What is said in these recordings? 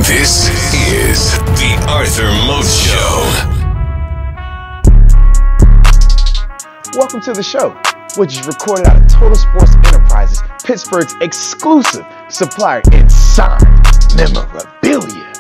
This is the Arthur Moats Show. Welcome to the show, which is recorded out of Total Sports Enterprises, Pittsburgh's exclusive supplier in signed memorabilia.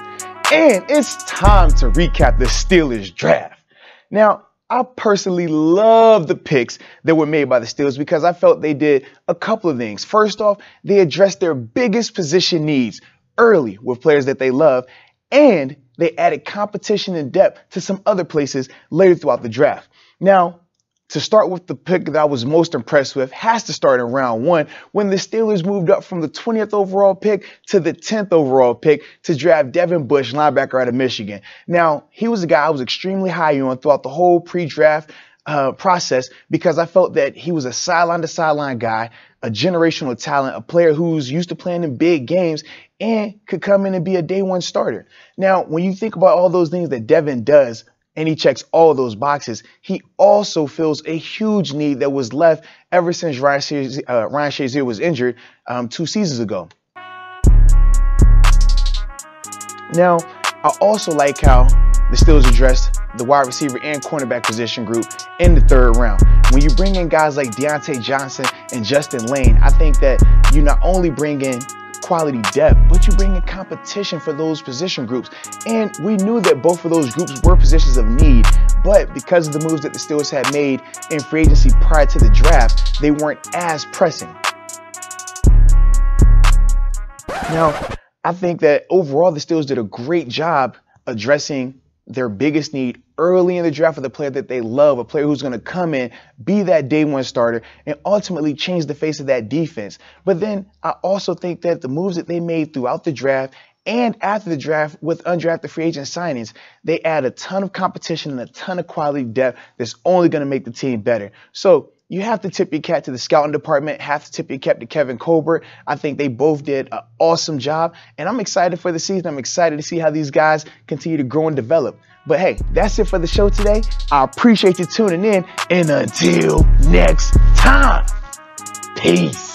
And it's time to recap the Steelers draft. Now, I personally love the picks that were made by the Steelers because I felt they did a couple of things. First off, they addressed their biggest position needs early with players that they love, and they added competition and depth to some other places later throughout the draft. Now, to start with the pick that I was most impressed with has to start in round one when the Steelers moved up from the 20th overall pick to the 10th overall pick to draft Devin Bush, linebacker out of Michigan. Now, he was a guy I was extremely high on throughout the whole pre-draft process because I felt that he was a sideline-to-sideline guy, a generational talent, a player who's used to playing in big games and could come in and be a day one starter. Now, when you think about all those things that Devin does, and he checks all of those boxes, he also fills a huge need that was left ever since Ryan Shazier was injured 2 seasons ago. Now, I also like how the Steelers addressed the wide receiver and cornerback position group in the 3rd round. When you bring in guys like Deontay Johnson and Justin Lane, I think that you not only bring in quality depth, but you bring in competition for those position groups. And we knew that both of those groups were positions of need, but because of the moves that the Steelers had made in free agency prior to the draft, they weren't as pressing. Now, I think that overall the Steelers did a great job addressing their biggest need early in the draft with a player that they love, a player who's going to come in, be that day one starter, and ultimately change the face of that defense. But then I also think that the moves that they made throughout the draft and after the draft with undrafted free agent signings, they add a ton of competition and a ton of quality depth that's only going to make the team better. So you have to tip your cap to the scouting department, have to tip your cap to Kevin Colbert. I think they both did an awesome job, and I'm excited for the season. I'm excited to see how these guys continue to grow and develop. But hey, that's it for the show today. I appreciate you tuning in, and until next time, peace.